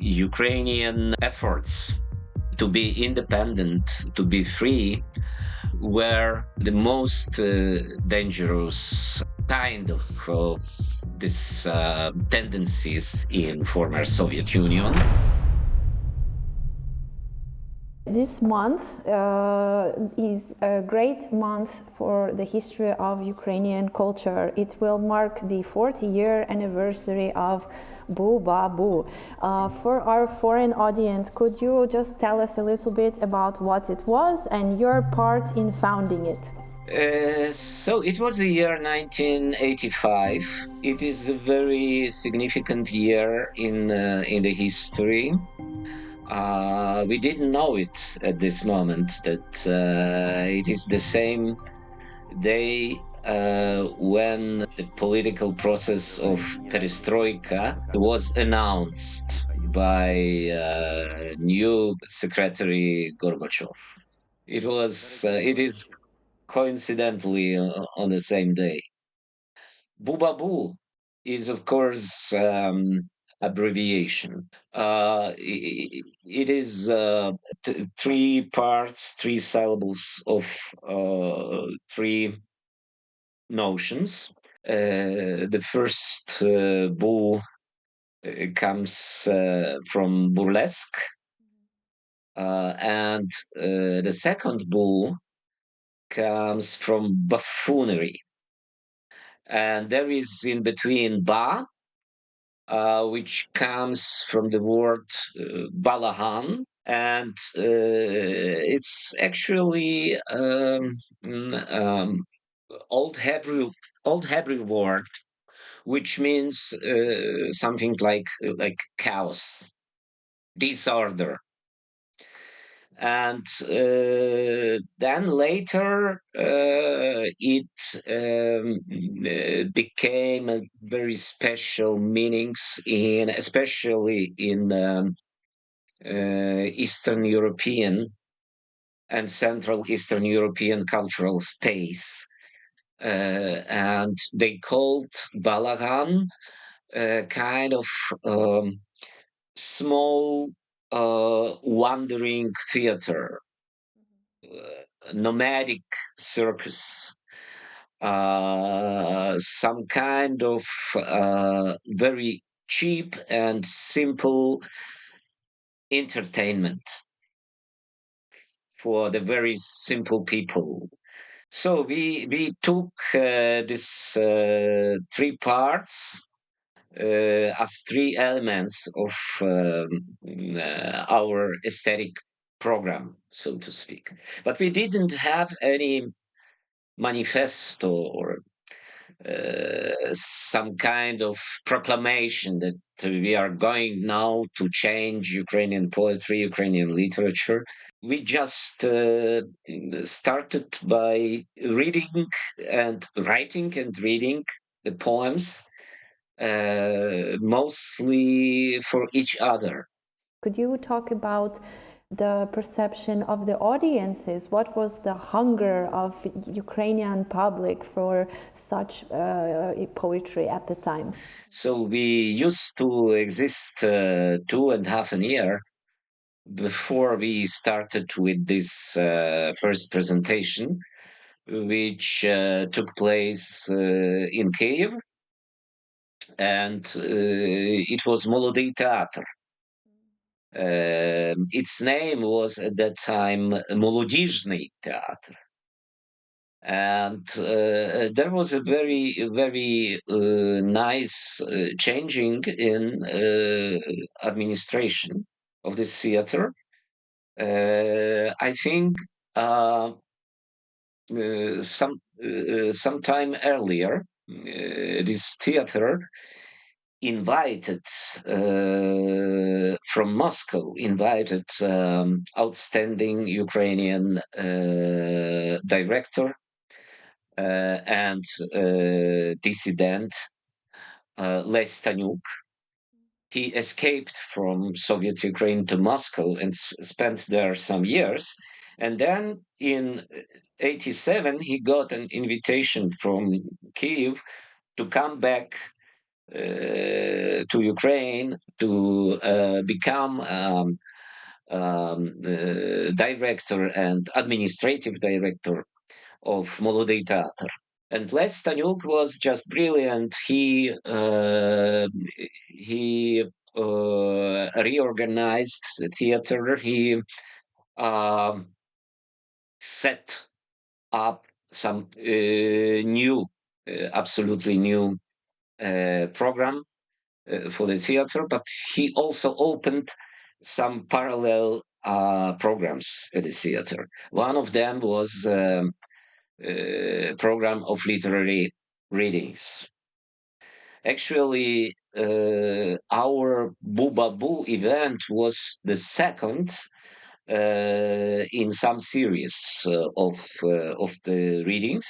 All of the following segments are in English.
Ukrainian efforts to be independent, to be free, were the most dangerous kind of these tendencies in former Soviet Union. This month is a great month for the history of Ukrainian culture. It will mark the 40-year anniversary of Buba-Bu. For our foreign audience, could you just tell us a little bit about what it was and your part in founding it? So it was the year 1985. It is a very significant year in the history. We didn't know it at this moment that it is the same day when the political process of perestroika was announced by new Secretary Gorbachev. It is coincidentally on the same day. Bubabu is, of course, abbreviation. It is three parts, three syllables of three notions. The first bu comes from burlesque, and the second bu comes from buffoonery. And there is in between ba, which comes from the word balahan, and it's actually old Hebrew word, which means something like chaos, disorder. And then later it became a very special meanings especially in Eastern European and Central Eastern European cultural space. And they called Balagan kind of small wandering theater, nomadic circus, some kind of very cheap and simple entertainment for the very simple people. So we took these three parts as three elements of our aesthetic program, so to speak. But we didn't have any manifesto or some kind of proclamation that we are going now to change Ukrainian poetry, Ukrainian literature. We just started by reading and writing and reading the poems, mostly for each other. Could you talk about the perception of the audiences? What was the hunger of Ukrainian public for such poetry at the time? So we used to exist 2.5 years before we started with this first presentation, which took place in Kyiv, and it was Molodый Theater. Its name was at that time Молодіжний Theater. And there was a very nice changing in administration of this theater. I think some time earlier, this theater invited from Moscow, invited outstanding Ukrainian director and dissident Les Stanyuk. He escaped from Soviet Ukraine to Moscow and spent there some years. And then in 87, he got an invitation from Kyiv to come back to Ukraine to become director and administrative director of Molodei Theater. And Les Stanyuk was just brilliant. He reorganized the theater. He set up some new, absolutely new program for the theater, but he also opened some parallel programs at the theater. One of them was program of literary readings. Actually, our Boo event was the second in some series of the readings,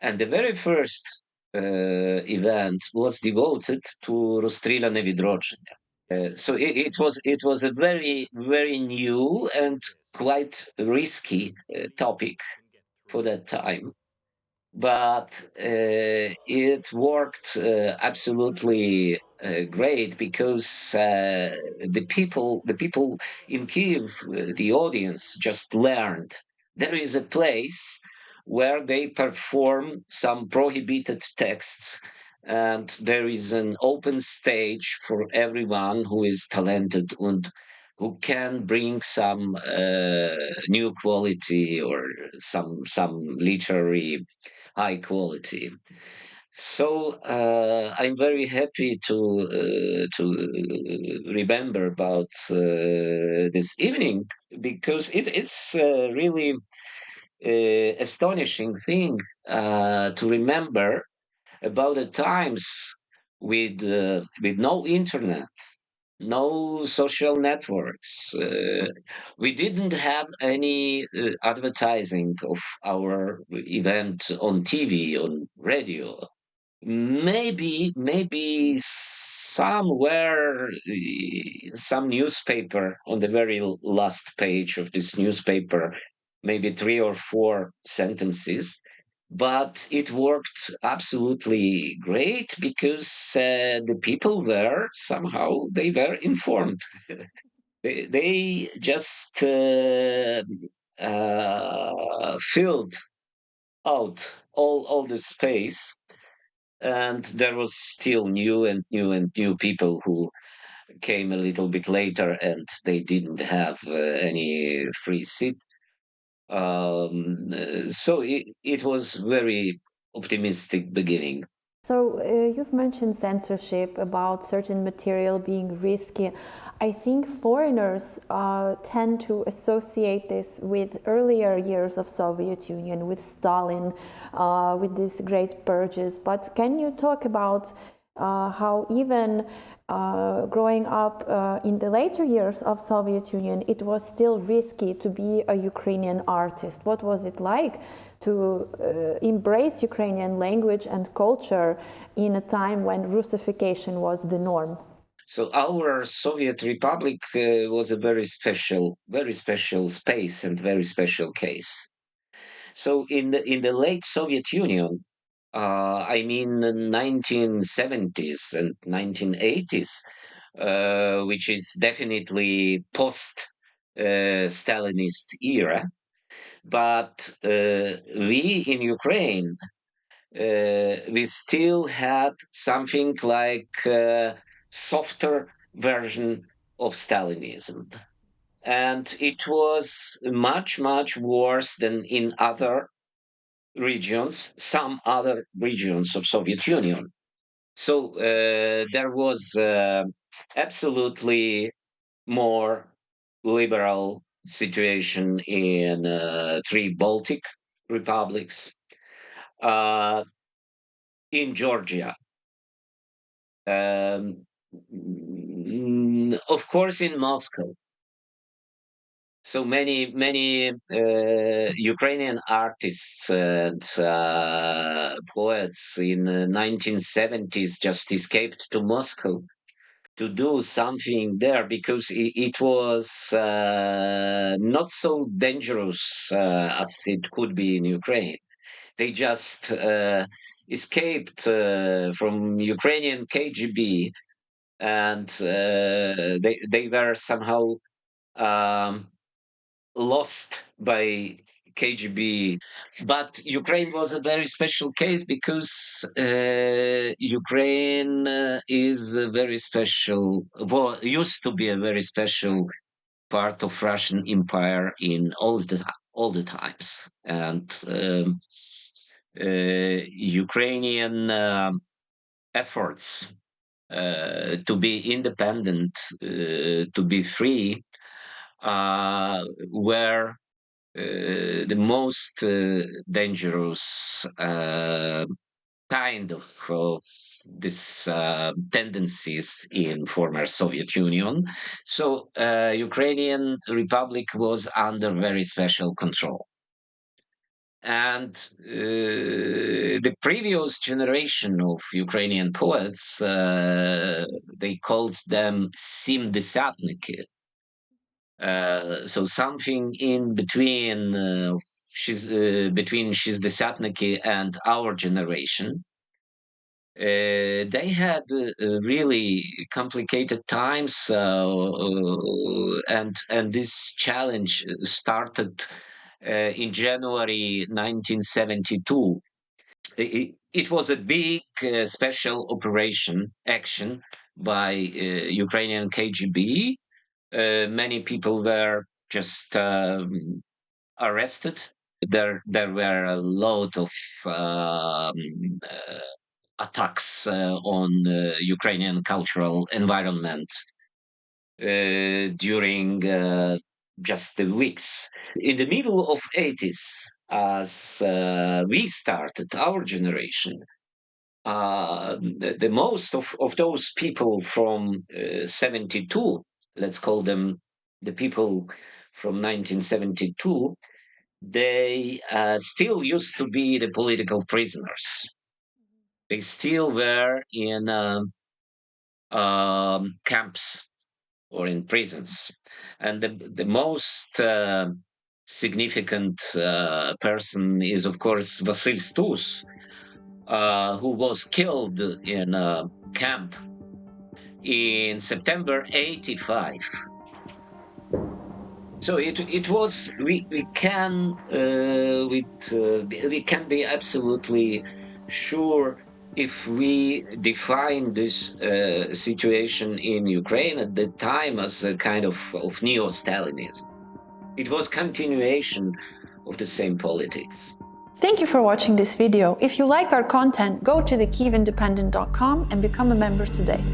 and the very first event was devoted to Rozstrilane Vidrochenia. So it was a very new and quite risky topic for that time, but it worked absolutely great because the people in Kiev, the audience, just learned there is a place where they perform some prohibited texts, and there is an open stage for everyone who is talented and who can bring some new quality or some literary high quality. So I'm very happy to remember about this evening because it's really astonishing thing to remember about the times with no internet, no social networks. We didn't have any advertising of our event on TV, on radio. Maybe somewhere some newspaper on the very last page of this newspaper, maybe three or four sentences, but it worked absolutely great because the people there somehow they were informed. They just filled out all the space, and there was still new people who came a little bit later, and they didn't have any free seat. So it was very optimistic beginning. So you've mentioned censorship about certain material being risky. I think foreigners tend to associate this with earlier years of Soviet Union, with Stalin, with these great purges. But can you talk about how even growing up in the later years of Soviet Union, it was still risky to be a Ukrainian artist? What was it like to embrace Ukrainian language and culture in a time when Russification was the norm? So our Soviet Republic was a very special space and very special case. So in the late Soviet Union, I mean 1970s and 1980s, which is definitely post Stalinist era. But we in Ukraine, we still had something like softer version of Stalinism. And it was much worse than in other regions, some other regions of Soviet Union. So there was absolutely more liberal situation in three Baltic republics, in Georgia, of course, in Moscow. So many Ukrainian artists and poets in the 1970s just escaped to Moscow to do something there because it was not so dangerous as it could be in Ukraine. They just escaped from Ukrainian KGB, and they were somehow um, lost by KGB. But Ukraine was a very special case because Ukraine is a very special, well, used to be a very special part of Russian Empire in all the times, and Ukrainian efforts to be independent, to be free, were the most dangerous kind of this tendencies in former Soviet Union. So Ukrainian Republic was under very special control. And the previous generation of Ukrainian poets, they called them simdesятники. So something in between between Shizdesyatniki and our generation. They had really complicated times, and this challenge started in January 1972. It was a big special operation action by Ukrainian KGB. Many people were just arrested. There were a lot of attacks on Ukrainian cultural environment during just the weeks. In the middle of 80s, as we started, our generation, the most of those people from 72, let's call them the people from 1972, they still used to be the political prisoners. They still were in camps or in prisons. And the most significant person is, of course, Vasil Stus, who was killed in a camp in September 85. So it was we can we can be absolutely sure if we define this situation in Ukraine at the time as a kind of neo-Stalinism. It was continuation of the same politics. Thank you for watching this video. If you like our content, go to thekyivindependent.com and become a member today.